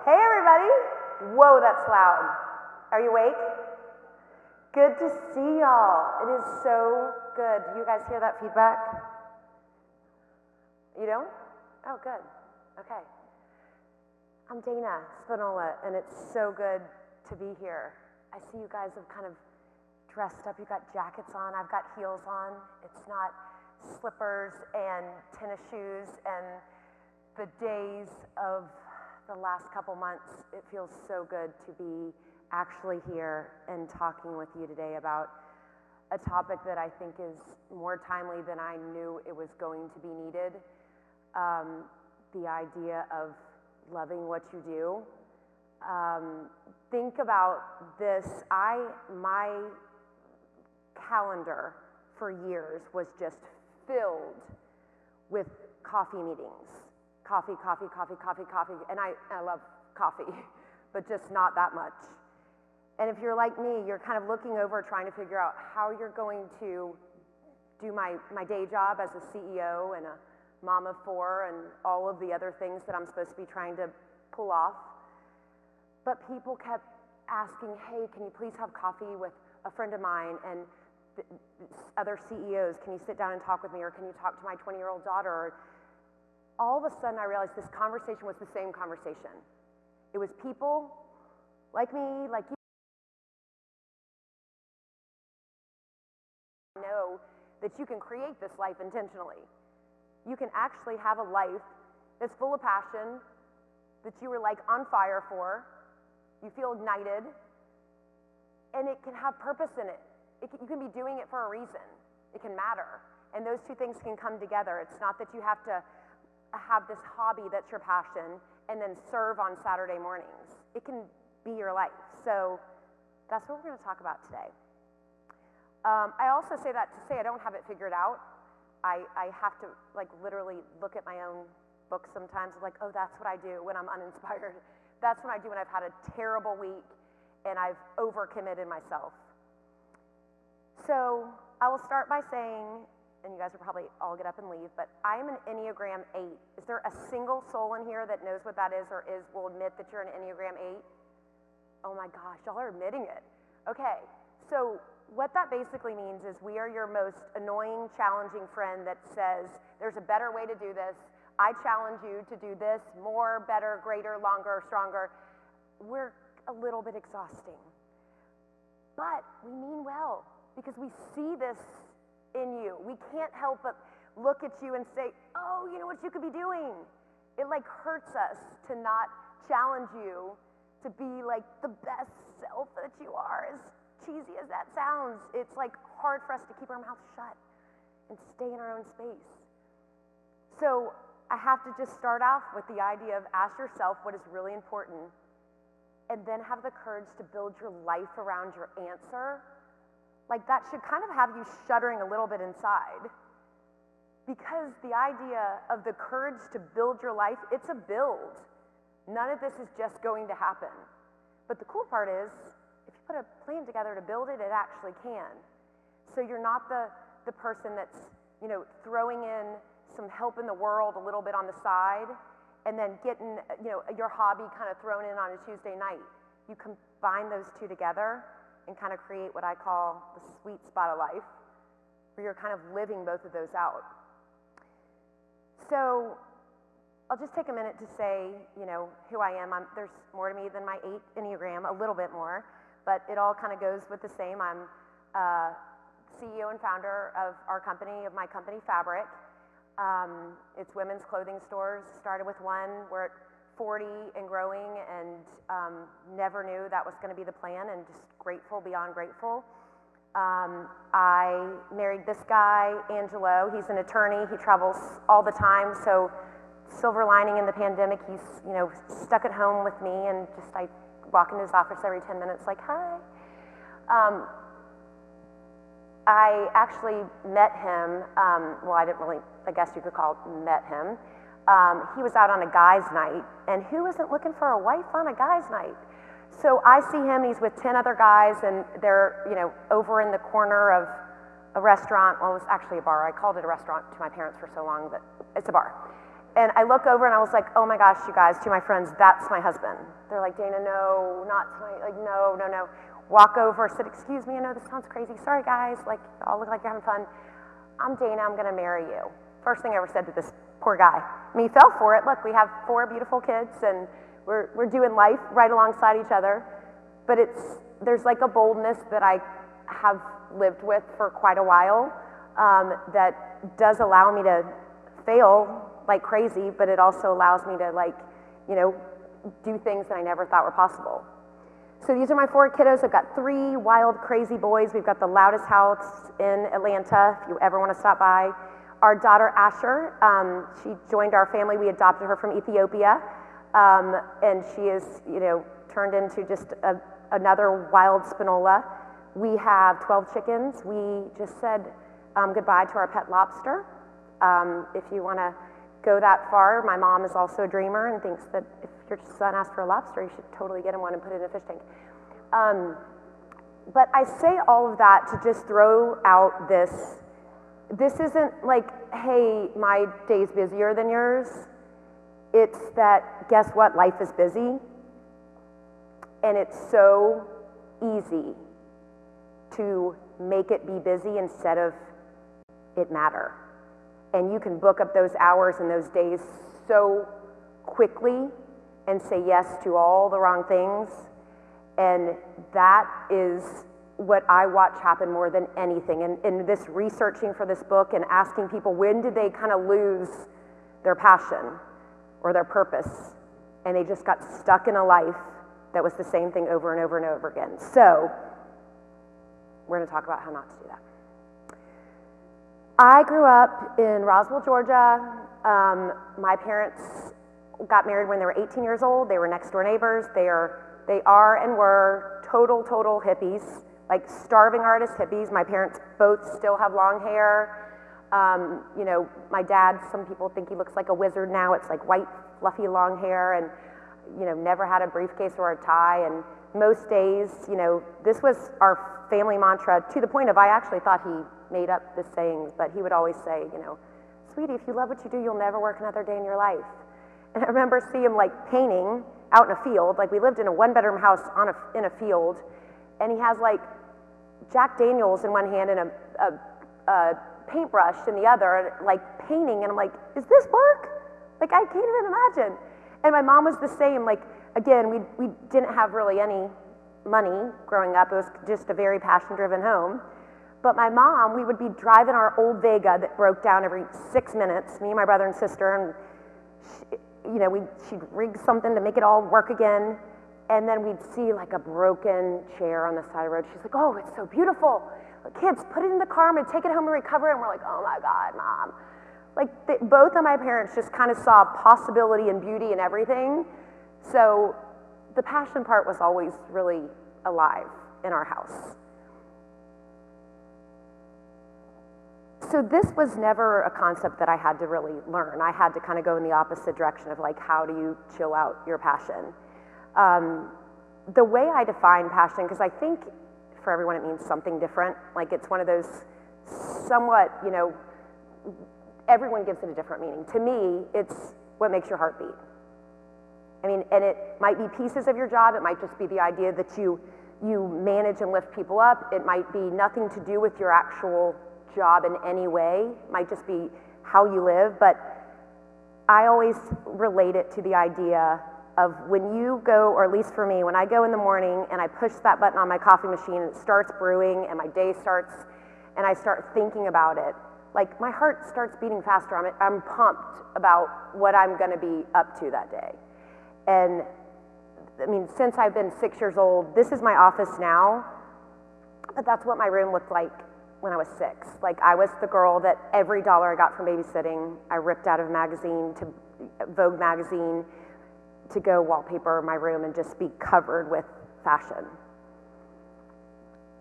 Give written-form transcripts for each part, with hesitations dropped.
Hey everybody! Whoa, that's loud. Are you awake? Good to see y'all. It is so good. Do you guys hear that feedback? You don't? Oh, good. Okay. I'm Dana Spinola, and it's so good to be here. I see you guys have kind of dressed up. You've got jackets on. I've got heels on. It's not slippers and tennis shoes and the days of the last couple months. It feels so good to be actually here and talking with you today about a topic that I think is more timely than I knew it was going to be needed. The idea of loving what you do. Think about this. My calendar for years was just filled with coffee meetings. Coffee. And I love coffee, but just not that much. And if you're like me, you're kind of looking over trying to figure out how you're going to do my day job as a CEO and a mom of four and all of the other things that I'm supposed to be trying to pull off. But people kept asking, hey, can you please have coffee with a friend of mine and other CEOs? Can you sit down and talk with me, or can you talk to my 20-year-old daughter? All of a sudden I realized this conversation was the same conversation. It was people like me, like you. Know that you can create this life intentionally. You can actually have a life that's full of passion, that you were like on fire for, you feel ignited, and it can have purpose in it. You can be doing it for a reason. It can matter. And those two things can come together. It's not that you have to have this hobby that's your passion and then serve on Saturday mornings. It can be your life. So that's what we're going to talk about today. I also say that to say I don't have it figured out. I have to like literally look at my own books sometimes, like, oh, that's what I do when I'm uninspired. That's what I do when I've had a terrible week and I've overcommitted myself. So I will start by saying, and you guys will probably all get up and leave, but I am an Enneagram 8. Is there a single soul in here that knows what that is or will admit that you're an Enneagram 8? Oh my gosh, y'all are admitting it. Okay, so what that basically means is we are your most annoying, challenging friend that says, there's a better way to do this. I challenge you to do this more, better, greater, longer, stronger. We're a little bit exhausting. But we mean well because we see this in you. We can't help but look at you and say, oh, you know what you could be doing? It like hurts us to not challenge you to be like the best self that you are. As cheesy as that sounds, it's like hard for us to keep our mouth shut and stay in our own space. So I have to just start off with the idea of ask yourself what is really important and then have the courage to build your life around your answer. Like that should kind of have you shuddering a little bit inside, because the idea of the courage to build your life, it's a build. None of this is just going to happen. But the cool part is, if you put a plan together to build it, it actually can. So you're not the person that's, throwing in some help in the world a little bit on the side and then getting, your hobby kind of thrown in on a Tuesday night. You combine those two together and kind of create what I call the sweet spot of life, where you're kind of living both of those out. So I'll just take a minute to say, who I am. There's more to me than my 8 Enneagram, a little bit more, but it all kind of goes with the same. I'm CEO and founder of my company, fab'rik. It's women's clothing stores. Started with one. We're at 40 and growing, and never knew that was going to be the plan, and just grateful beyond grateful. I married this guy, Angelo. He's an attorney. He travels all the time, so silver lining in the pandemic, he's stuck at home with me, and just I walk into his office every 10 minutes like, hi. I actually met him, I guess you could call met him. He was out on a guy's night, and who isn't looking for a wife on a guy's night? So I see him, he's with 10 other guys, and they're, over in the corner of a restaurant. Well, it was actually a bar. I called it a restaurant to my parents for so long, but it's a bar. And I look over and I was like, oh my gosh, you guys, to my friends, that's my husband. They're like, Dana, no, not tonight. Like, no, no, no. Walk over, said, excuse me, I know this sounds crazy. Sorry, guys, like, y'all look like you're having fun. I'm Dana, I'm gonna marry you. First thing I ever said to this poor guy. I mean, he fell for it. Look, we have 4 beautiful kids and we're doing life right alongside each other. But there's like a boldness that I have lived with for quite a while that does allow me to fail like crazy, but it also allows me to, like, you know, do things that I never thought were possible. So these are my 4 kiddos. I've got 3 wild, crazy boys. We've got the loudest house in Atlanta, if you ever want to stop by. Our daughter, Asher, she joined our family. We adopted her from Ethiopia, and she is, you know, turned into just another wild Spinola. We have 12 chickens. We just said goodbye to our pet lobster. If you want to go that far, my mom is also a dreamer and thinks that if your son asks for a lobster, you should totally get him one and put it in a fish tank. But I say all of that to just throw out this isn't like, hey, my day's busier than yours. It's that, guess what, life is busy. And it's so easy to make it be busy instead of it matter. And you can book up those hours and those days so quickly and say yes to all the wrong things. And that is what I watch happen more than anything. And in this researching for this book and asking people, when did they kind of lose their passion or their purpose? And they just got stuck in a life that was the same thing over and over and over again. So we're going to talk about how not to do that. I grew up in Roswell, Georgia. My parents got married when they were 18 years old. They were next door neighbors. They are and were total hippies, like starving artist hippies. My parents both still have long hair. You know, my dad, some people think he looks like a wizard now. It's like white, fluffy, long hair, and, you know, never had a briefcase or a tie. And most days, you know, this was our family mantra, to the point of I actually thought he made up the sayings, but he would always say, you know, sweetie, if you love what you do, you'll never work another day in your life. And I remember seeing him like painting out in a field. Like, we lived in a 1-bedroom house in a field, and he has like Jack Daniels in one hand and a paintbrush in the other, like painting. And I'm like, is this work? Like, I can't even imagine. And my mom was the same. Like, again, we didn't have really any money growing up. It was just a very passion-driven home. But my mom, we would be driving our old Vega that broke down every 6 minutes, me and my brother and sister, and she, you know, she'd rig something to make it all work again, and then we'd see like a broken chair on the side of the road. She's like, oh, it's so beautiful. Kids, put it in the car, I'm gonna take it home and recover it. And we're like, oh my God, Mom. Like, both of my parents just kind of saw possibility and beauty in everything. So the passion part was always really alive in our house. So this was never a concept that I had to really learn. I had to kind of go in the opposite direction of like, how do you chill out your passion? The way I define passion, because I think for everyone it means something different. Like, it's one of those somewhat, you know, everyone gives it a different meaning. To me, it's what makes your heart beat. I mean, and it might be pieces of your job. It might just be the idea that you manage and lift people up. It might be nothing to do with your actual job in any way. It might just be how you live. But I always relate it to the idea of when you go, or at least for me, when I go in the morning and I push that button on my coffee machine and it starts brewing and my day starts and I start thinking about it, like, my heart starts beating faster. I'm pumped about what I'm gonna be up to that day. And I mean, since I've been 6 years old, this is my office now, but that's what my room looked like when I was 6. Like, I was the girl that every dollar I got from babysitting, I ripped out of a magazine, to Vogue magazine, to go wallpaper my room and just be covered with fashion.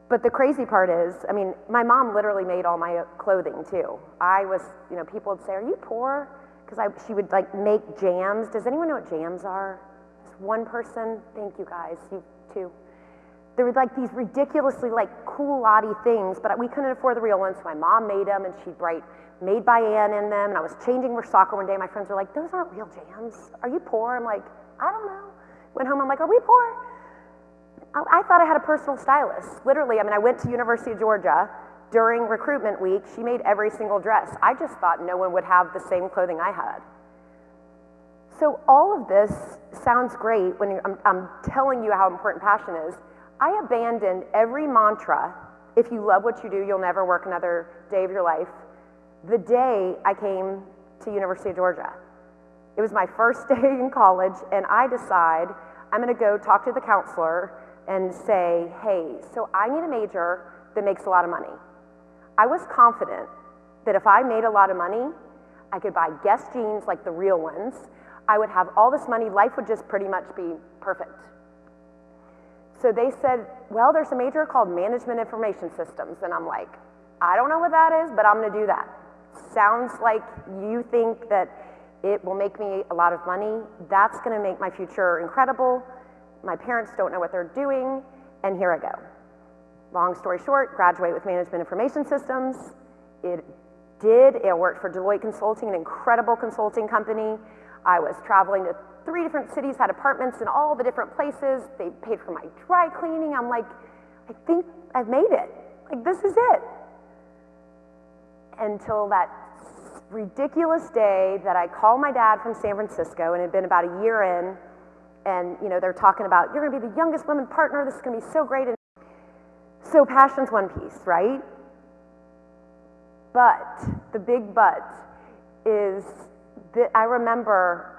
But the crazy part is, I mean, my mom literally made all my clothing too. I was, you know, people would say, are you poor? Because she would like make jams. Does anyone know what jams are? Just one person? Thank you guys, you too. There were like these ridiculously like cool-lotty things, but we couldn't afford the real ones, so my mom made them, and she'd write made by Anne in them, and I was changing for soccer one day. My friends were like, those aren't real jams. Are you poor? I'm like, I don't know. Went home, I'm like, are we poor? I thought I had a personal stylist. Literally, I mean, I went to University of Georgia during recruitment week. She made every single dress. I just thought no one would have the same clothing I had. So all of this sounds great when I'm telling you how important passion is. I abandoned every mantra, if you love what you do, you'll never work another day of your life, the day I came to University of Georgia. It was my first day in college, and I decide I'm gonna go talk to the counselor and say, hey, so I need a major that makes a lot of money. I was confident that if I made a lot of money, I could buy Guess jeans like the real ones. I would have all this money, life would just pretty much be perfect. So they said, well, there's a major called Management Information Systems, and I'm like, I don't know what that is, but I'm gonna do that. Sounds like you think that it will make me a lot of money. That's gonna make my future incredible. My parents don't know what they're doing, and here I go. Long story short, graduate with Management Information Systems. It worked for Deloitte Consulting, an incredible consulting company. I was traveling to 3 different cities, had apartments in all the different places. They paid for my dry cleaning. I'm like, I think I've made it. Like, this is it. Until that ridiculous day that I called my dad from San Francisco, and it had been about a year in, and you know, they're talking about, you're gonna be the youngest women partner, this is gonna be so great. And so passion's one piece, right? But, the big but, is that I remember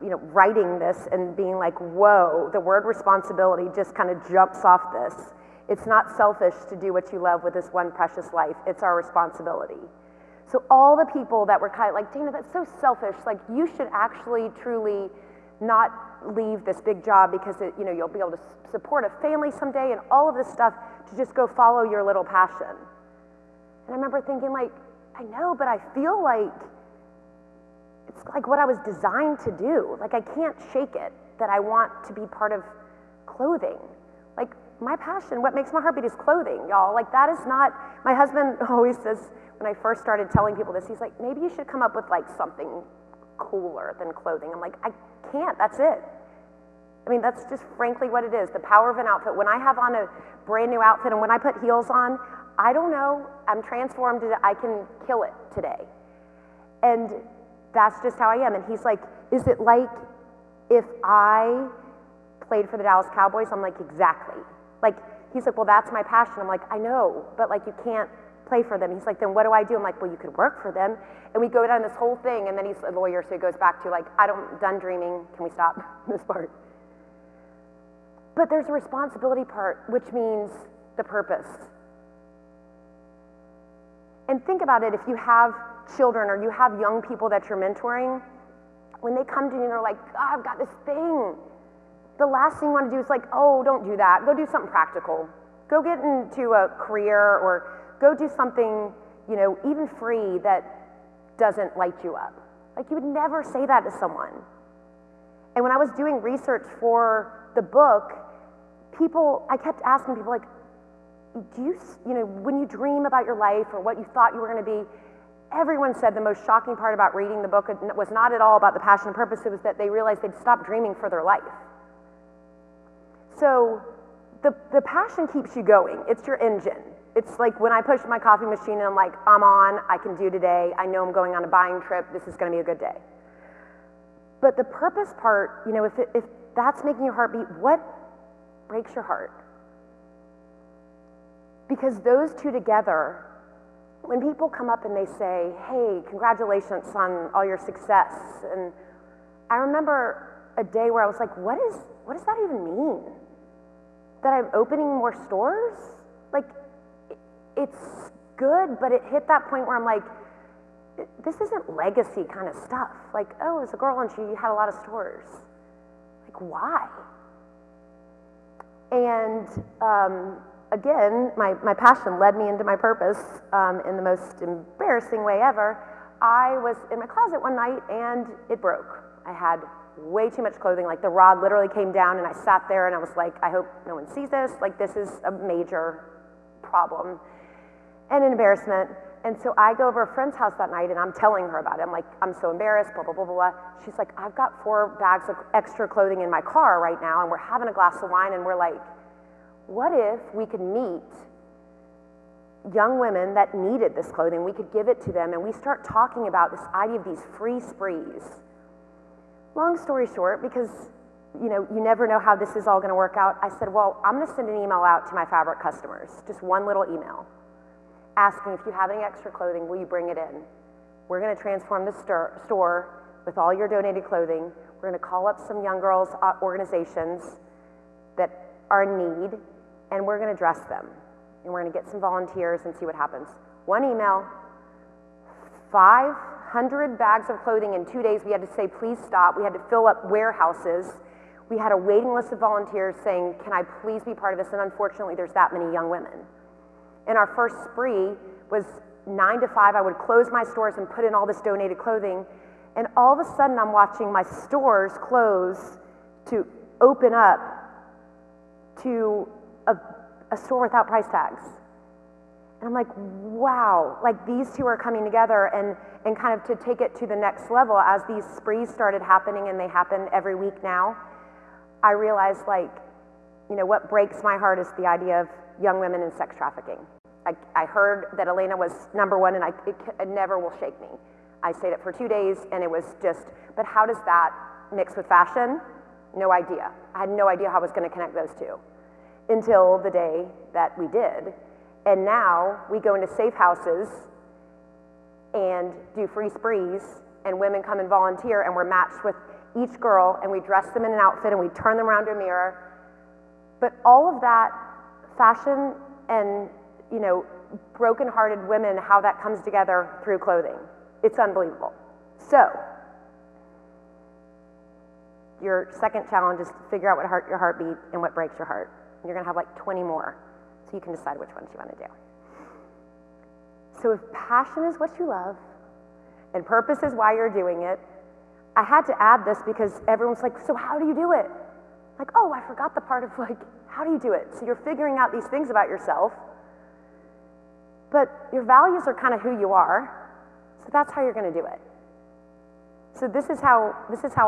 you know, writing this and being like, whoa, the word responsibility just kind of jumps off this. It's not selfish to do what you love with this one precious life, it's our responsibility. So all the people that were kind of like, Dana, that's so selfish, like you should actually truly not leave this big job because it, you know, you'll be able to support a family someday and all of this stuff to just go follow your little passion. And I remember thinking like, I know, but I feel like it's like what I was designed to do. Like I can't shake it that I want to be part of clothing. Like my passion, what makes my heart beat is clothing, y'all. Like that is not, my husband always says, when I first started telling people this, he's like, maybe you should come up with like something cooler than clothing. I'm like, I can't, that's it. I mean, that's just frankly what it is, the power of an outfit. When I have on a brand new outfit and when I put heels on, I don't know, I'm transformed, I can kill it today. And that's just how I am. And he's like, is it like if I played for the Dallas Cowboys? I'm like, exactly. Like, he's like, well, that's my passion. I'm like, I know, but like you can't play for them. He's like, then what do I do? I'm like, well, you could work for them. And we go down this whole thing, and then he's a lawyer, so he goes back to like, done dreaming, can we stop this part? But there's a responsibility part, which means the purpose. And think about it, if you have children or you have young people that you're mentoring, when they come to you and they're like, oh, I've got this thing, the last thing you want to do is like, oh, don't do that, go do something practical. Go get into a career or go do something, you know, even free that doesn't light you up. Like you would never say that to someone. And when I was doing research for the book, I kept asking people like, do you know, when you dream about your life or what you thought you were going to be, everyone said the most shocking part about reading the book was not at all about the passion and purpose, it was that they realized they'd stopped dreaming for their life. So the passion keeps you going, it's your engine. It's like when I push my coffee machine and I'm like, I'm on, I can do today, I know I'm going on a buying trip, this is going to be a good day. But the purpose part, you know, if that's making your heart beat, what breaks your heart? Because those two together, when people come up and they say, hey, congratulations on all your success, and I remember a day where I was like, what does that even mean? That I'm opening more stores? Like, it's good, but it hit that point where I'm like, this isn't legacy kind of stuff. Like, oh, it's a girl and she had a lot of stores. Like, why? And again, my passion led me into my purpose in the most embarrassing way ever. I was in my closet one night and it broke. I had way too much clothing. Like the rod literally came down and I sat there and I was like, I hope no one sees this. Like this is a major problem and an embarrassment. And so I go over a friend's house that night and I'm telling her about it. I'm like, I'm so embarrassed, blah, blah, blah, blah, blah. She's like, I've got 4 bags of extra clothing in my car right now and we're having a glass of wine and we're like, what if we could meet young women that needed this clothing, we could give it to them, and we start talking about this idea of these free sprees. Long story short, because you never know how this is all gonna work out, I said, well, I'm gonna send an email out to my fab'rik customers, just one little email, asking if you have any extra clothing, will you bring it in? We're gonna transform the store with all your donated clothing. We're gonna call up some young girls' organizations that are in need, and we're gonna dress them. And we're gonna get some volunteers and see what happens. One email, 500 bags of clothing in 2 days. We had to say, please stop. We had to fill up warehouses. We had a waiting list of volunteers saying, can I please be part of this? And unfortunately, there's that many young women. And our first spree was 9 to 5. I would close my stores and put in all this donated clothing. And all of a sudden, I'm watching my stores close to open up to a store without price tags. And I'm like, wow, like these two are coming together and kind of to take it to the next level. As these sprees started happening, and they happen every week now, I realized, like, what breaks my heart is the idea of young women in sex trafficking. I heard that Elena was #1, and it never will shake me. I stayed up for 2 days, and it was just, but how does that mix with fashion? No idea. I had no idea how I was gonna connect those two until the day that we did. And now we go into safe houses and do free sprees, and women come and volunteer, and we're matched with each girl, and we dress them in an outfit, and we turn them around to a mirror. But all of that fashion and, broken-hearted women, how that comes together through clothing. It's unbelievable. So, your second challenge is to figure out what hurt your heartbeat and what breaks your heart. You're gonna have like 20 more, so you can decide which ones you wanna do. So if passion is what you love, and purpose is why you're doing it, I had to add this because everyone's like, so how do you do it? Like, oh, I forgot the part of like, how do you do it? So you're figuring out these things about yourself, but your values are kind of who you are, so that's how you're gonna do it. So this is how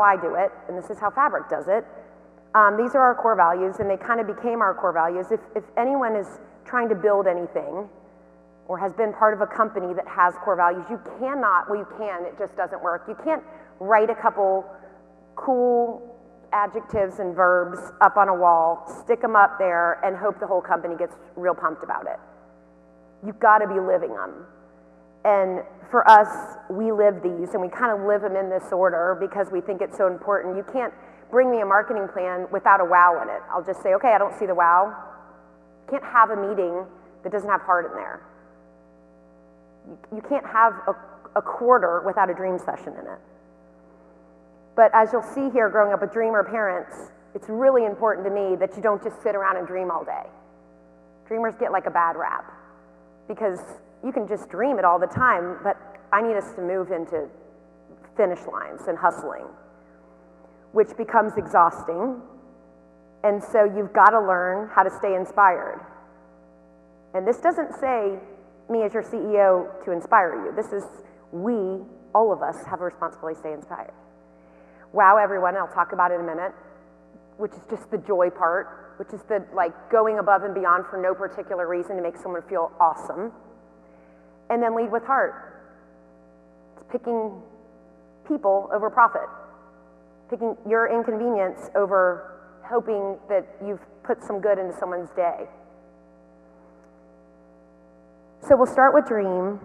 I do it, and this is how fab'rik does it. These are our core values, and they kind of became our core values. If anyone is trying to build anything or has been part of a company that has core values, you cannot, well, you can, it just doesn't work. You can't write a couple cool adjectives and verbs up on a wall, stick them up there, and hope the whole company gets real pumped about it. You've got to be living them. And for us, we live these, and we kind of live them in this order because we think it's so important. You can't bring me a marketing plan without a wow in it. I'll just say, okay, I don't see the wow. You can't have a meeting that doesn't have heart in there. You can't have a quarter without a dream session in it. But as you'll see here, growing up with dreamer parents, it's really important to me that you don't just sit around and dream all day. Dreamers get like a bad rap because you can just dream it all the time, but I need us to move into finish lines and hustling, which becomes exhausting. And so you've got to learn how to stay inspired. And this doesn't say me as your CEO to inspire you. This is we, all of us, have a responsibility to stay inspired. Wow everyone, I'll talk about it in a minute, which is just the joy part, which is the like going above and beyond for no particular reason to make someone feel awesome. And then lead with heart. It's picking people over profit. Picking your inconvenience over hoping that you've put some good into someone's day. So we'll start with dream.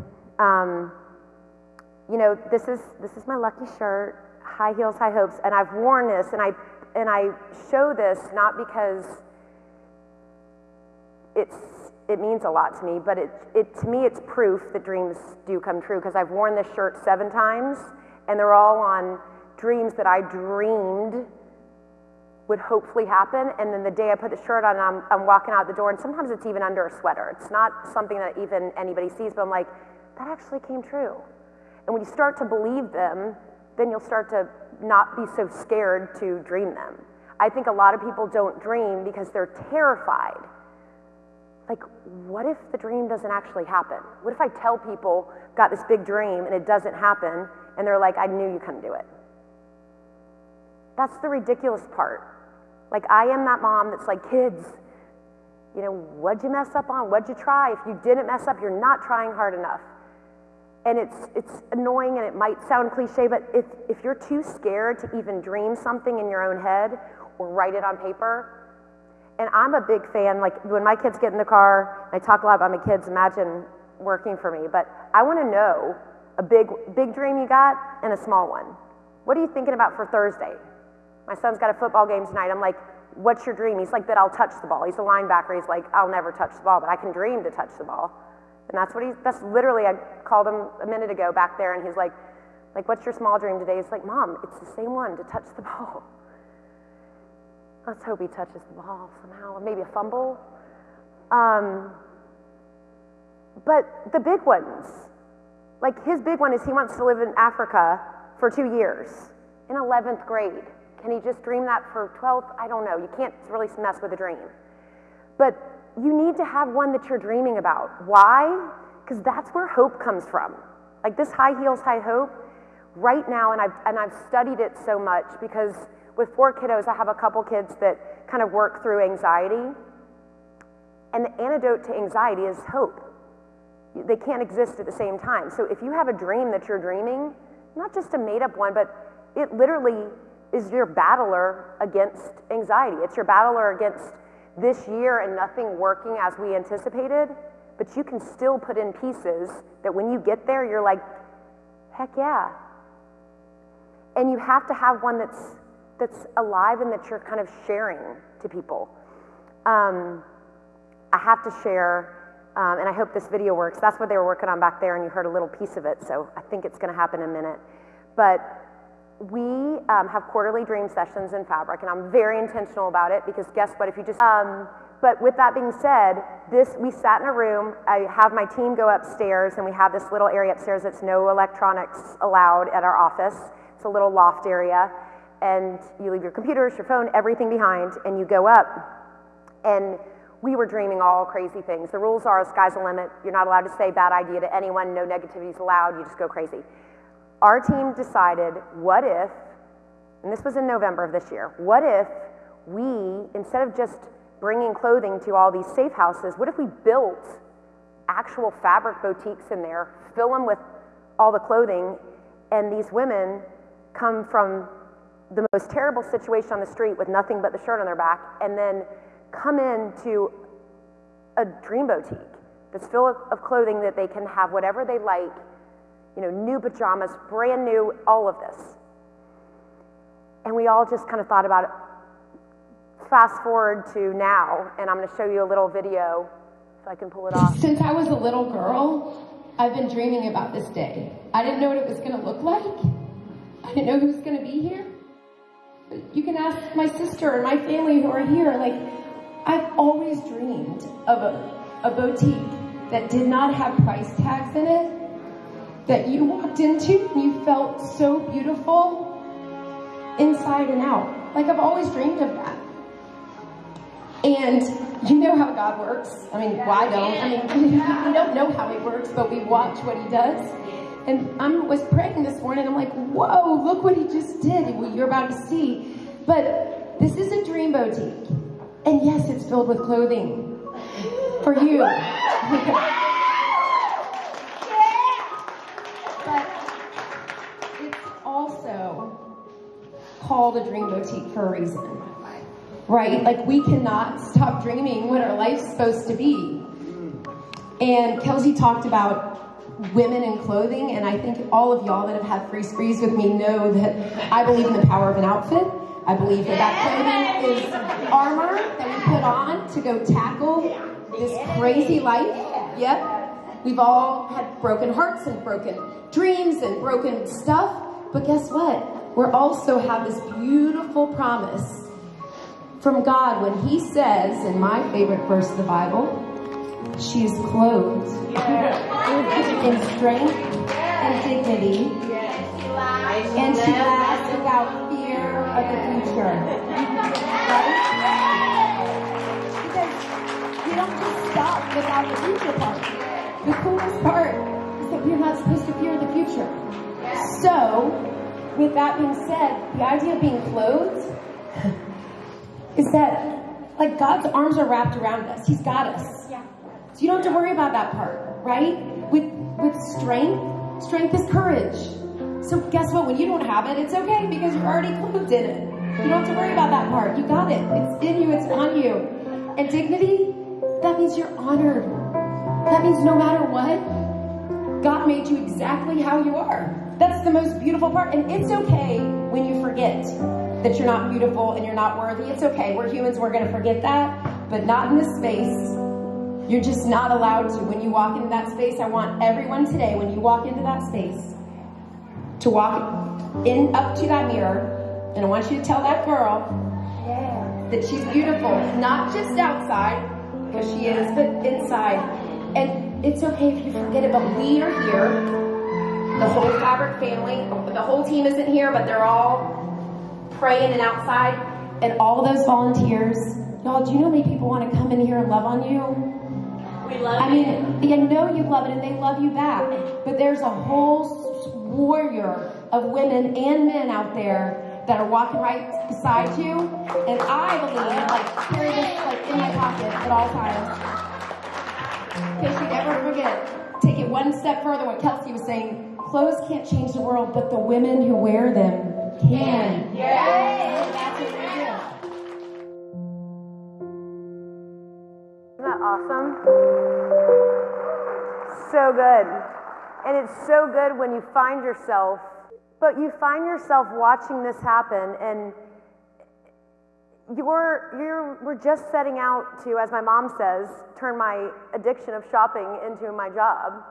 This is my lucky shirt, high heels, high hopes, and I've worn this, and I show this not because it means a lot to me, but to me it's proof that dreams do come true, because I've worn this shirt 7 times, and they're all on dreams that I dreamed would hopefully happen, and then the day I put the shirt on, I'm walking out the door, and sometimes it's even under a sweater. It's not something that even anybody sees, but I'm like, that actually came true. And when you start to believe them, then you'll start to not be so scared to dream them. I think a lot of people don't dream because they're terrified. Like, what if the dream doesn't actually happen? What if I tell people, got this big dream and it doesn't happen, and they're like, I knew you couldn't do it. That's the ridiculous part. Like, I am that mom that's like, kids, you know, what'd you mess up on? What'd you try? If you didn't mess up, you're not trying hard enough. And it's annoying and it might sound cliche, but if you're too scared to even dream something in your own head or write it on paper, and I'm a big fan, like when my kids get in the car, and I talk a lot about my kids, imagine working for me, but I want to know a big dream you got and a small one. What are you thinking about for Thursday? My son's got a football game tonight. I'm like, what's your dream? He's like, that I'll touch the ball. He's a linebacker. He's like, I'll never touch the ball, but I can dream to touch the ball. And that's literally, I called him a minute ago back there, and he's like, what's your small dream today? He's like, Mom, it's the same one, to touch the ball. Let's hope he touches the ball somehow, or maybe a fumble. But the big ones, like his big one is he wants to live in Africa for 2 years in 11th grade. Can he just dream that for 12th? I don't know. You can't really mess with a dream. But you need to have one that you're dreaming about. Why? Because that's where hope comes from. Like this high heels, high hope, right now, and I've studied it so much because with 4 kiddos, I have a couple kids that kind of work through anxiety. And the antidote to anxiety is hope. They can't exist at the same time. So if you have a dream that you're dreaming, not just a made up one, but it literally is your battler against anxiety. It's your battler against this year and nothing working as we anticipated, but you can still put in pieces that when you get there, you're like, heck yeah. And you have to have one that's alive and that you're kind of sharing to people. I have to share, and I hope this video works. That's what they were working on back there, and you heard a little piece of it, so I think it's gonna happen in a minute. But we have quarterly dream sessions in fab'rik, and I'm very intentional about it because guess what, if you just, but with that being said, we sat in a room, I have my team go upstairs, and we have this little area upstairs that's no electronics allowed at our office. It's a little loft area, and you leave your computers, your phone, everything behind, and you go up, and we were dreaming all crazy things. The rules are, sky's the limit. You're not allowed to say bad idea to anyone, no negativity's allowed, you just go crazy. Our team decided, what if, and this was in November of this year, what if we, instead of just bringing clothing to all these safe houses, what if we built actual fab'rik boutiques in there, fill them with all the clothing, and these women come from the most terrible situation on the street with nothing but the shirt on their back, and then come into a dream boutique that's full of clothing that they can have whatever they like, you know, new pajamas, brand new, all of this. And we all just kind of thought about it. Fast forward to now, and I'm going to show you a little video, if I can pull it off. Since I was a little girl, I've been dreaming about this day. I didn't know what it was going to look like. I didn't know who was going to be here. You can ask my sister and my family who are here. Like, I've always dreamed of a boutique that did not have price tags in it, that you walked into and you felt so beautiful inside and out. Like, I've always dreamed of that. And you know how God works. I mean, why don't? I mean, we don't know how he works, but we watch what he does. And I was praying this morning, I'm like, whoa, look what he just did, what you're about to see. But this is a dream boutique. And yes, it's filled with clothing for you. But it's also called a dream boutique for a reason. Right? Like, we cannot stop dreaming what our life's supposed to be. And Kelsey talked about women in clothing, and I think all of y'all that have had free sprees with me know that I believe in the power of an outfit. I believe that clothing is armor that we put on to go tackle this crazy life. Yep. We've all had broken hearts and broken dreams and broken stuff, but guess what? We also have this beautiful promise from God when he says, in my favorite verse of the Bible, she is clothed in strength and dignity, and she laughs without fear of the future. Right? Because you don't just stop without the future part. The coolest part is that we're not supposed to fear the future. So, with that being said, the idea of being clothed is that, like, God's arms are wrapped around us. He's got us. So you don't have to worry about that part, right? With strength is courage. So guess what? When you don't have it, it's okay because you're already clothed in it. You don't have to worry about that part. You got it. It's in you. It's on you. And dignity, that means you're honored. That means no matter what, God made you exactly how you are. That's the most beautiful part. And it's okay when you forget that you're not beautiful and you're not worthy. It's okay. We're humans. We're going to forget that. But not in this space. You're just not allowed to. When you walk into that space, I want everyone today, when you walk into that space, to walk in up to that mirror, and I want you to tell that girl that she's beautiful, not just outside, because she is, but inside. And it's okay if you forget it, but we are here. The whole fab'rik family, the whole team isn't here, but they're all praying and outside. And all those volunteers, y'all, do you know how many people want to come in here and love on you? I mean, I know you love it and they love you back, but there's a whole warrior of women and men out there that are walking right beside you, and I believe, like, carry this, like, in my pocket at all times, because you never forget. Take it one step further, what Kelsey was saying, clothes can't change the world, but the women who wear them can. That's what we do. Isn't that awesome? So good. And it's so good when you find yourself, but you find yourself watching this happen, and we're just setting out to, as my mom says, turn my addiction of shopping into my job.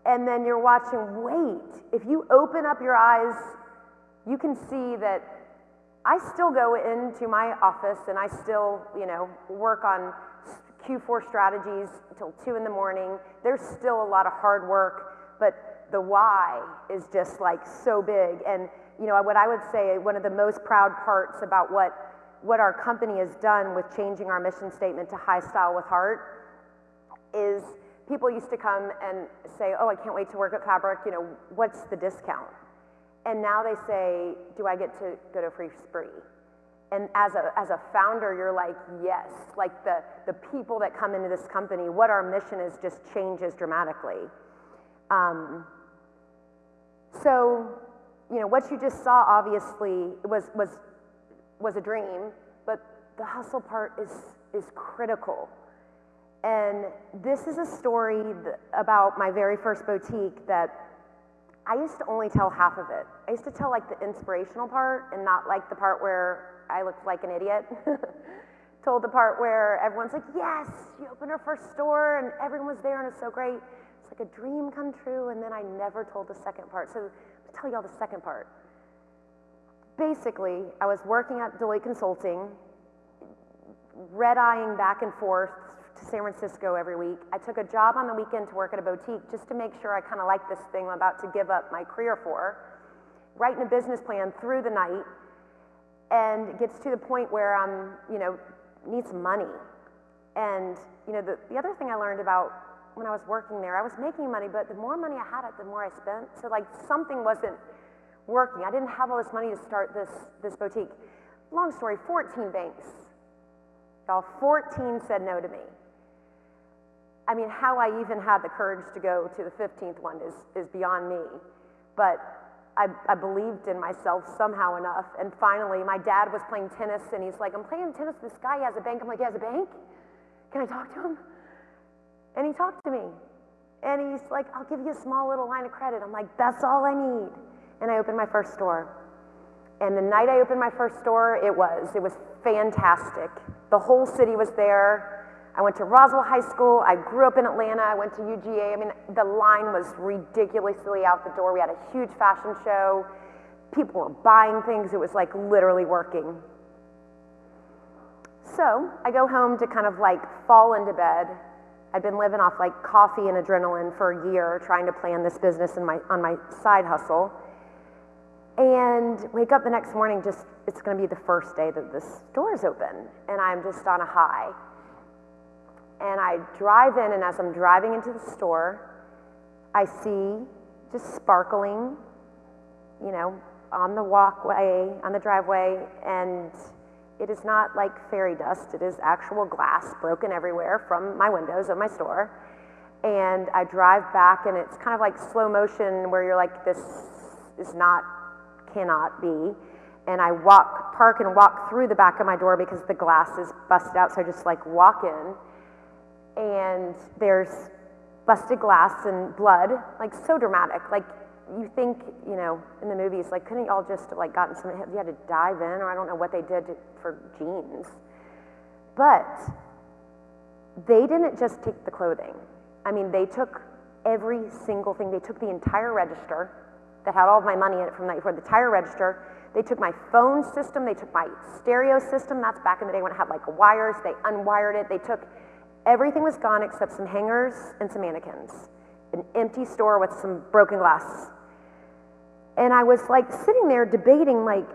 And then you're watching, wait, if you open up your eyes, you can see that I still go into my office and I still, work on Q4 strategies until 2 in the morning. There's still a lot of hard work, but the why is just like so big. And what I would say, one of the most proud parts about what our company has done with changing our mission statement to High Style with Heart is people used to come and say, oh, I can't wait to work at fab'rik, what's the discount? And now they say, do I get to go to a free spree? And as a founder, you're like, yes, like the people that come into this company, what our mission is just changes dramatically. So, what you just saw obviously was a dream, but the hustle part is critical. And this is a story about my very first boutique that I used to only tell half of it. I used to tell like the inspirational part and not like the part where I looked like an idiot. Told the part where everyone's like, yes, you opened our first store and everyone was there and it's so great. It's like a dream come true, and then I never told the second part. So I'll tell y'all the second part. Basically, I was working at Deloitte Consulting, red-eyeing back and forth to San Francisco every week. I took a job on the weekend to work at a boutique just to make sure I kind of like this thing I'm about to give up my career for. Writing a business plan through the night, and it gets to the point where I'm, need some money. And, the other thing I learned about when I was working there, I was making money, but the more money I had, the more I spent. So like something wasn't working. I didn't have all this money to start this boutique. Long story, 14 banks. Y'all, 14 said no to me. I mean, how I even had the courage to go to the 15th one is beyond me. But I believed in myself somehow enough. And finally, my dad was playing tennis, and he's like, I'm playing tennis with this guy, he has a bank. I'm like, he has a bank? Can I talk to him? And he talked to me. And he's like, I'll give you a small little line of credit. I'm like, that's all I need. And I opened my first store. And the night I opened my first store, it was fantastic. The whole city was there. I went to Roswell High School. I grew up in Atlanta. I went to UGA. I mean, the line was ridiculously out the door. We had a huge fashion show. People were buying things. It was like literally working. So I go home to kind of like fall into bed. I'd been living off like coffee and adrenaline for a year, trying to plan this business on my side hustle. And wake up the next morning, just, it's gonna be the first day that the store is open, and I'm just on a high. And I drive in, and as I'm driving into the store, I see just sparkling, you know, on the walkway, on the driveway, and it is not like fairy dust, it is actual glass broken everywhere from my windows of my store. And I drive back, and it's kind of like slow motion where you're like, this is not, cannot be. And I park and walk through the back of my door because the glass is busted out, so I just like walk in, and there's busted glass and blood, like so dramatic. Like you think, you know, in the movies, like couldn't y'all just like gotten some, you had to dive in, or I don't know what they did for jeans. But they didn't just take the clothing. I mean, they took every single thing. They took the entire register that had all of my money in it from that before, the entire register. They took my phone system, they took my stereo system, that's back in the day when it had like wires, they unwired it, they took, everything was gone except some hangers and some mannequins. An empty store with some broken glass. And I was like sitting there debating, like,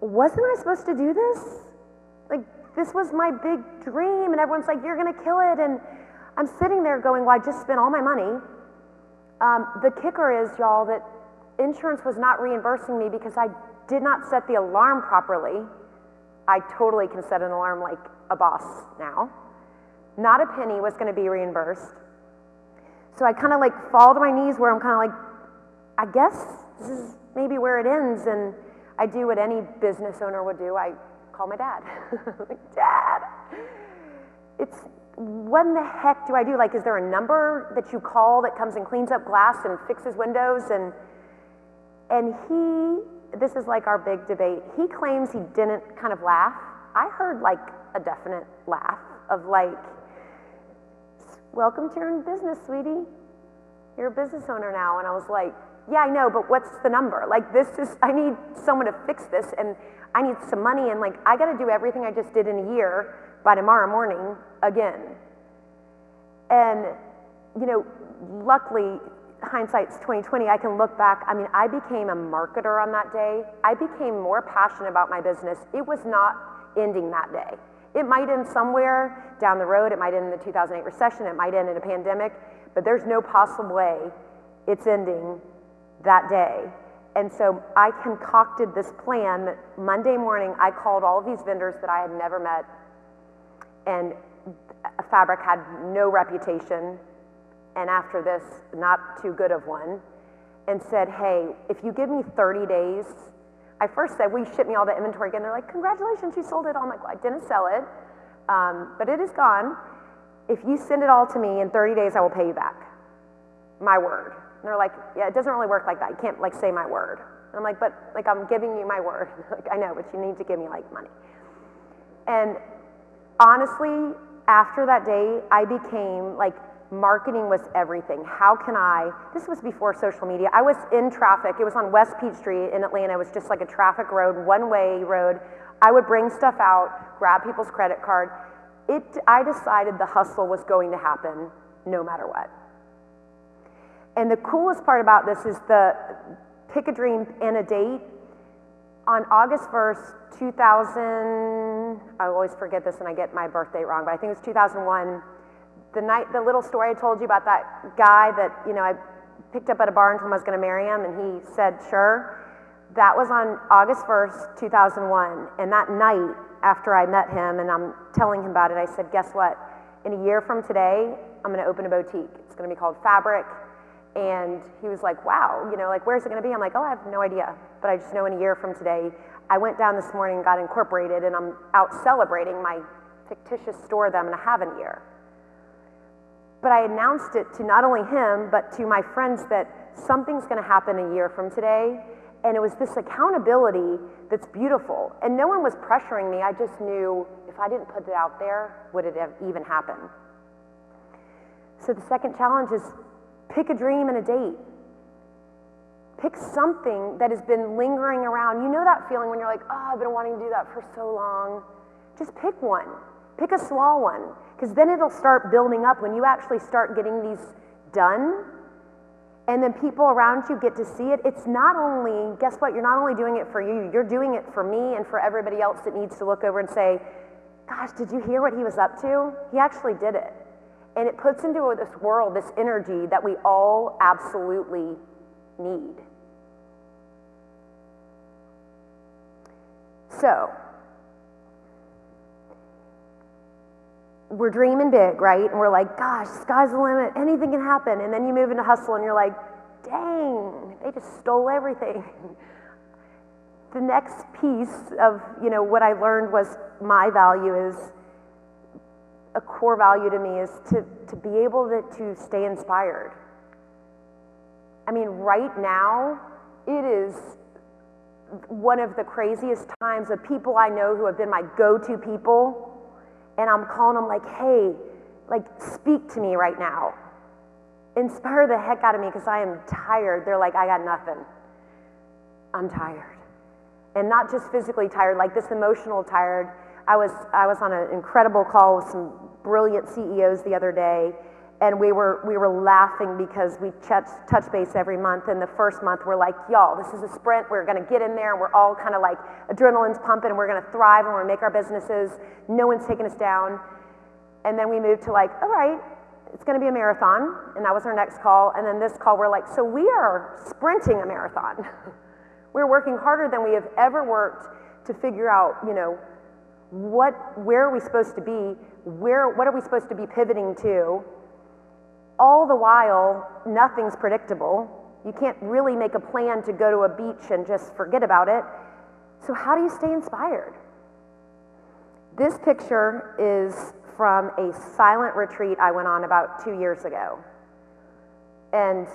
wasn't I supposed to do this? Like, this was my big dream, and everyone's like, you're gonna kill it, and I'm sitting there going, well, I just spent all my money. The kicker is, y'all, that insurance was not reimbursing me because I did not set the alarm properly. I totally can set an alarm like a boss now. Not a penny was gonna be reimbursed. So I kind of like fall to my knees where I'm kind of like, I guess this is maybe where it ends, and I do what any business owner would do. I call my dad. Like, Dad, it's, what in the heck do I do? Like, is there a number that you call that comes and cleans up glass and fixes windows? And he, this is like our big debate, he claims he didn't kind of laugh. I heard like a definite laugh of like, welcome to your own business, sweetie. You're a business owner now. And I was like, yeah, I know, but what's the number? Like, this is, I need someone to fix this, and I need some money, and like, I gotta do everything I just did in a year by tomorrow morning again. And, you know, luckily, hindsight's 2020, I can look back. I mean, I became a marketer on that day. I became more passionate about my business. It was not ending that day. It might end somewhere down the road. It might end in the 2008 recession. It might end in a pandemic, but there's no possible way it's ending that day. And so I concocted this plan that Monday morning I called all of these vendors that I had never met, and fab'rik had no reputation, and after this, not too good of one, and said, hey, if you give me 30 days, I first said, will you ship me all the inventory again? They're like, congratulations, you sold it all. I'm like, well, I didn't sell it, but it is gone. If you send it all to me in 30 days, I will pay you back. My word. And they're like, yeah, it doesn't really work like that. You can't like say my word. And I'm like, but like I'm giving you my word. Like, I know, but you need to give me like money. And honestly, after that day, I became like, marketing was everything. How can I, this was before social media. I was in traffic. It was on West Peachtree in Atlanta. It was just like a traffic road, one-way road. I would bring stuff out, grab people's credit card. I decided the hustle was going to happen no matter what. And the coolest part about this is the pick a dream and a date. On August 1st, 2000, I always forget this and I get my birthday wrong, but I think it was 2001. The little story I told you about that guy that, you know, I picked up at a bar and told him I was gonna marry him, and he said, sure. That was on August 1st, 2001. And that night, after I met him and I'm telling him about it, I said, guess what? In a year from today, I'm gonna open a boutique. It's gonna be called fab'rik. And he was like, wow, you know, like, where's it gonna be? I'm like, oh, I have no idea. But I just know in a year from today, I went down this morning and got incorporated, and I'm out celebrating my fictitious store that I'm gonna have in a year. But I announced it to not only him, but to my friends that something's gonna happen a year from today. And it was this accountability that's beautiful. And no one was pressuring me. I just knew if I didn't put it out there, would it have even happened? So the second challenge is pick a dream and a date. Pick something that has been lingering around. You know that feeling when you're like, oh, I've been wanting to do that for so long. Just pick one. Pick a small one, because then it'll start building up when you actually start getting these done. and then people around you get to see it, it's not only, guess what, you're not only doing it for you, you're doing it for me and for everybody else that needs to look over and say, gosh, did you hear what he was up to? He actually did it. And it puts into this world this energy that we all absolutely need. So, we're dreaming big, right? And we're like, gosh, sky's the limit, anything can happen. And then you move into hustle and you're like, dang, they just stole everything. The next piece of, what I learned was my value is, a core value to me is to be able to stay inspired. I mean, right now, it is one of the craziest times of people I know who have been my go-to people, and I'm calling them like, hey, like, speak to me right now. Inspire the heck out of me because I am tired. They're like, I got nothing. I'm tired. And not just physically tired, like this emotional tired. I was on an incredible call with some brilliant CEOs the other day, and we were laughing because we touch base every month, and the first month we're like, y'all, this is a sprint, we're gonna get in there, and we're all kind of like, adrenaline's pumping, and we're gonna thrive, and we're gonna make our businesses, no one's taking us down. And then we moved to like, all right, it's gonna be a marathon, and that was our next call, and then this call we're like, so we are sprinting a marathon. We're working harder than we have ever worked to figure out, where are we supposed to be, what are we supposed to be pivoting to? All the while, nothing's predictable. You can't really make a plan to go to a beach and just forget about it. So how do you stay inspired? This picture is from a silent retreat I went on about 2 years ago. And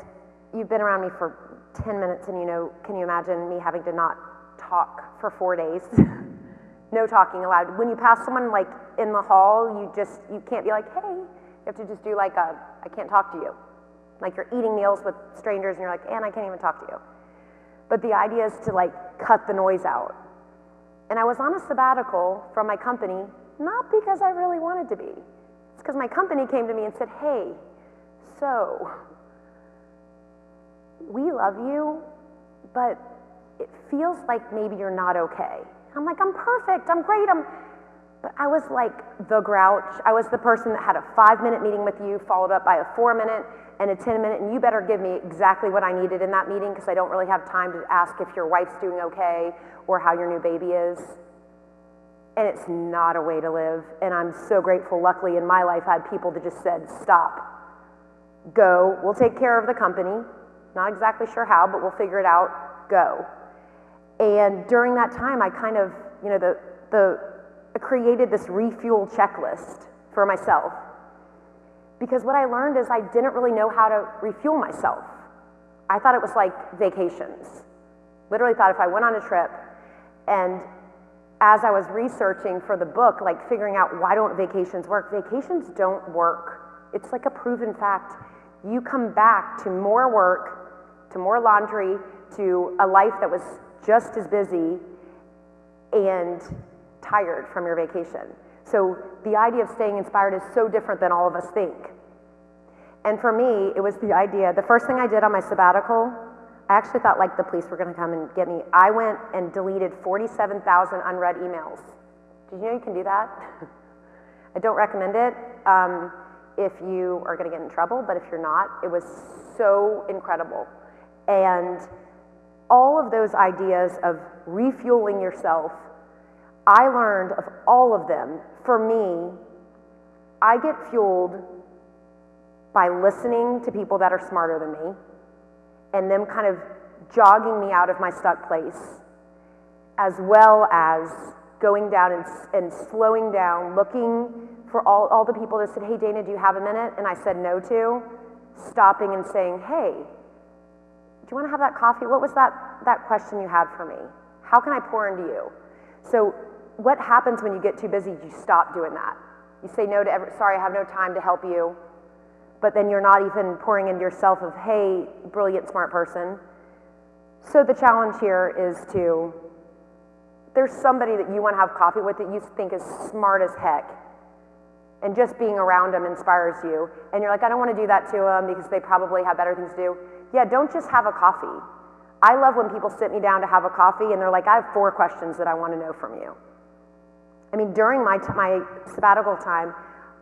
you've been around me for 10 minutes and can you imagine me having to not talk for 4 days? No talking allowed. When you pass someone like in the hall, you can't be like, hey. You have to just do like I can't talk to you. Like you're eating meals with strangers and you're like, and I can't even talk to you. But the idea is to like cut the noise out. And I was on a sabbatical from my company, not because I really wanted to be. It's because my company came to me and said, hey, so we love you, but it feels like maybe you're not okay. I'm like, I'm perfect, I'm great, But I was like the grouch. I was the person that had a 5-minute meeting with you, followed up by a 4-minute and a 10-minute, and you better give me exactly what I needed in that meeting because I don't really have time to ask if your wife's doing okay or how your new baby is. And it's not a way to live, and I'm so grateful. Luckily in my life I had people that just said, stop, go, we'll take care of the company. Not exactly sure how, but we'll figure it out, go. And during that time I kind of, I created this refuel checklist for myself because what I learned is I didn't really know how to refuel myself. I thought it was like vacations. Literally thought if I went on a trip, and as I was researching for the book, like figuring out why don't vacations work, vacations don't work. It's like a proven fact. You come back to more work, to more laundry, to a life that was just as busy and tired from your vacation. So the idea of staying inspired is so different than all of us think. And for me, it was the idea, the first thing I did on my sabbatical, I actually thought like the police were gonna come and get me. I went and deleted 47,000 unread emails. Did you know you can do that? I don't recommend it if you are gonna get in trouble, but if you're not, it was so incredible. And all of those ideas of refueling yourself, I learned of all of them. For me, I get fueled by listening to people that are smarter than me and them kind of jogging me out of my stuck place, as well as going down and slowing down, looking for all the people that said, hey Dana, do you have a minute? And I said no to, stopping and saying, hey, do you want to have that coffee? What was that question you had for me? How can I pour into you? So what happens when you get too busy? You stop doing that. You say no to sorry, I have no time to help you. But then you're not even pouring into yourself of, hey, brilliant, smart person. So the challenge here is there's somebody that you want to have coffee with that you think is smart as heck. And just being around them inspires you. And you're like, I don't want to do that to them because they probably have better things to do. Yeah, don't just have a coffee. I love when people sit me down to have a coffee and they're like, I have 4 questions that I want to know from you. I mean, during my sabbatical time,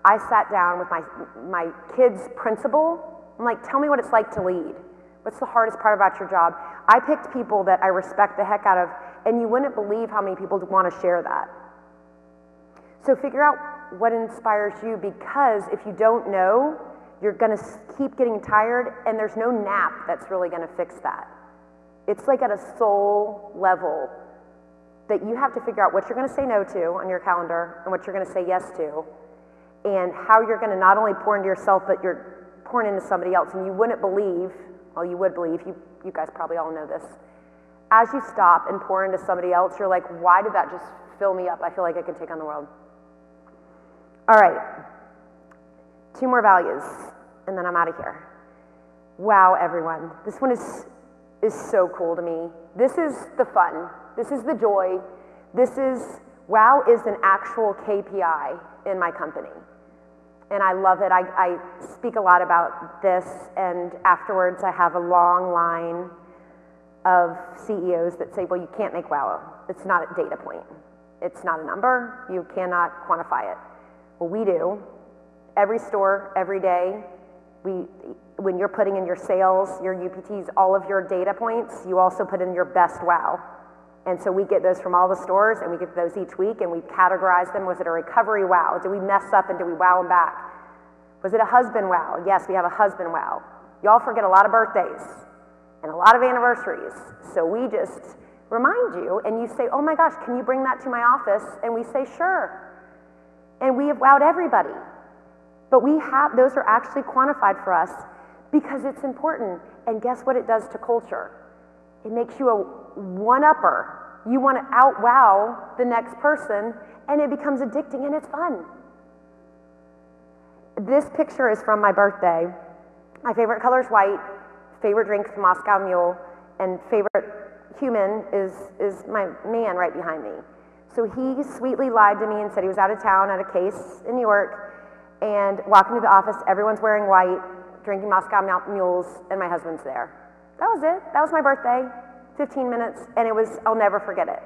I sat down with my kids' principal. I'm like, tell me what it's like to lead. What's the hardest part about your job? I picked people that I respect the heck out of, and you wouldn't believe how many people want to share that. So figure out what inspires you, because if you don't know, you're going to keep getting tired, and there's no nap that's really going to fix that. It's like at a soul level that you have to figure out what you're going to say no to on your calendar and what you're going to say yes to, and how you're going to not only pour into yourself, but you're pouring into somebody else. And you wouldn't believe, well, you would believe, you guys probably all know this, as you stop and pour into somebody else, you're like, why did that just fill me up? I feel like I could take on the world. All right, 2 more values, and then I'm out of here. Wow, everyone. This one is so cool to me. This is the fun. This is the joy. Wow is an actual KPI in my company. And I love it. I speak a lot about this, and afterwards I have a long line of CEOs that say, well, you can't make wow. It's not a data point. It's not a number. You cannot quantify it. Well, we do. Every store, every day, when you're putting in your sales, your UPTs, all of your data points, you also put in your best wow. And so we get those from all the stores, and we get those each week, and we categorize them. Was it a recovery wow? Did we mess up and did we wow them back? Was it a husband wow? Yes, we have a husband wow. Y'all forget a lot of birthdays and a lot of anniversaries. So we just remind you, and you say, oh my gosh, can you bring that to my office? And we say, sure. And we have wowed everybody. But those are actually quantified for us because it's important. And guess what it does to culture? It makes you a one-upper. You want to out-wow the next person, and it becomes addicting, and it's fun. This picture is from my birthday. My favorite color is white, favorite drink is Moscow Mule, and favorite human is my man right behind me. So he sweetly lied to me and said he was out of town at a case in New York, and walking to the office, everyone's wearing white, drinking Moscow Mules, and my husband's there. That was it. That was my birthday, 15 minutes, and I'll never forget it.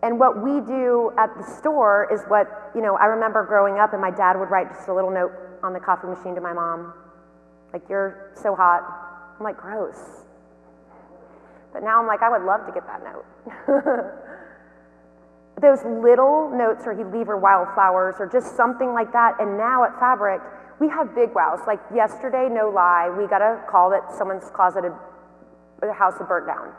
And what we do at the store is I remember growing up, and my dad would write just a little note on the coffee machine to my mom, like, you're so hot. I'm like, gross. But now I'm like, I would love to get that note. Those little notes, or he'd leave her wildflowers, or just something like that. And now at fab'rik, we have big wows. Like yesterday, no lie, we got a call that someone's their house had burnt down.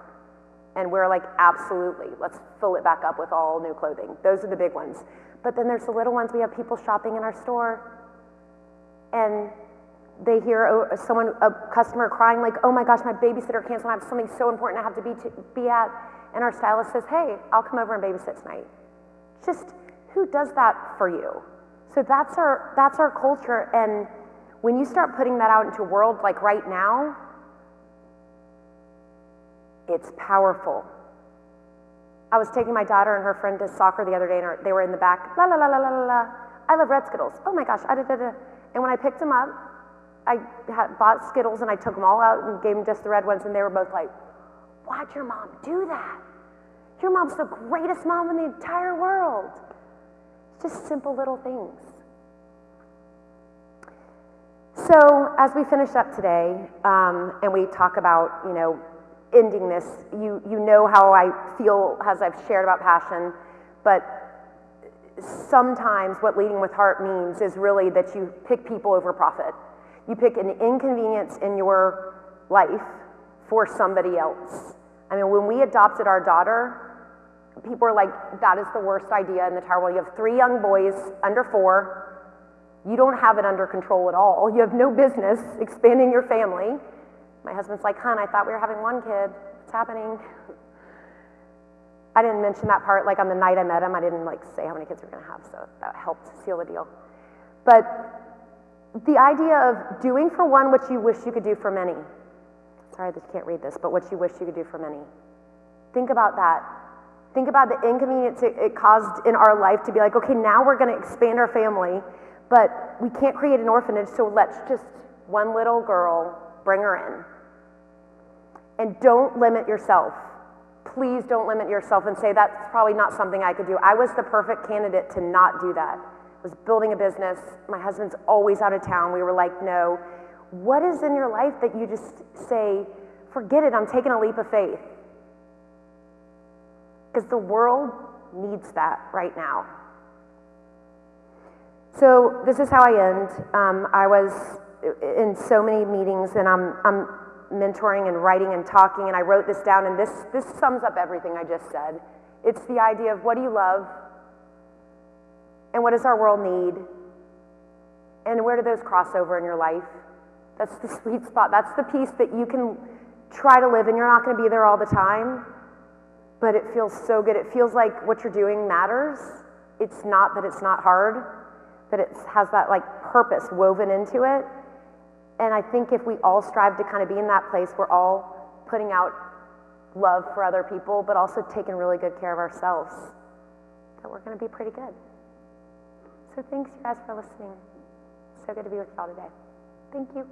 And we're like, absolutely, let's fill it back up with all new clothing. Those are the big ones. But then there's the little ones. We have people shopping in our store, and they hear a customer crying like, oh my gosh, my babysitter canceled, I have something so important I have to be at. And our stylist says, hey, I'll come over and babysit tonight. Just, who does that for you? So that's our culture. And when you start putting that out into a world like right now, it's powerful. I was taking my daughter and her friend to soccer the other day, and they were in the back, la la la la la la la. I love red Skittles. Oh my gosh, And when I picked them up, I bought Skittles and I took them all out and gave them just the red ones, and they were both like, why'd your mom do that? Your mom's the greatest mom in the entire world. It's just simple little things. So as we finish up today, and we talk about, ending this, you know how I feel as I've shared about passion, but sometimes what leading with heart means is really that you pick people over profit. You pick an inconvenience in your life for somebody else. I mean, when we adopted our daughter, people were like, that is the worst idea in the entire world. You have 3 young boys under 4. You don't have it under control at all. You have no business expanding your family. My husband's like, hon, I thought we were having 1 kid. What's happening? I didn't mention that part, like on the night I met him, I didn't say how many kids we're gonna have, so that helped seal the deal. But the idea of doing for one what you wish you could do for many. Sorry that you can't read this, but what you wish you could do for many. Think about that. Think about the inconvenience it caused in our life to be like, okay, now we're gonna expand our family, but we can't create an orphanage, so let's just, one little girl bring her in. And don't limit yourself. Please don't limit yourself and say, that's probably not something I could do. I was the perfect candidate to not do that. I was building a business. My husband's always out of town. We were like, no. What is in your life that you just say, forget it, I'm taking a leap of faith? Because the world needs that right now. So this is how I end. I was in so many meetings, and I'm mentoring and writing and talking, and I wrote this down, and this sums up everything I just said. It's the idea of what do you love, and what does our world need, and where do those cross over in your life? That's the sweet spot. That's the piece that you can try to live, and you're not going to be there all the time, but it feels so good. It feels like what you're doing matters. It's not that it's not hard, but it has that like purpose woven into it. And I think if we all strive to kind of be in that place, we're all putting out love for other people, but also taking really good care of ourselves, that we're going to be pretty good. So thanks, you guys, for listening. So good to be with y'all today. Thank you.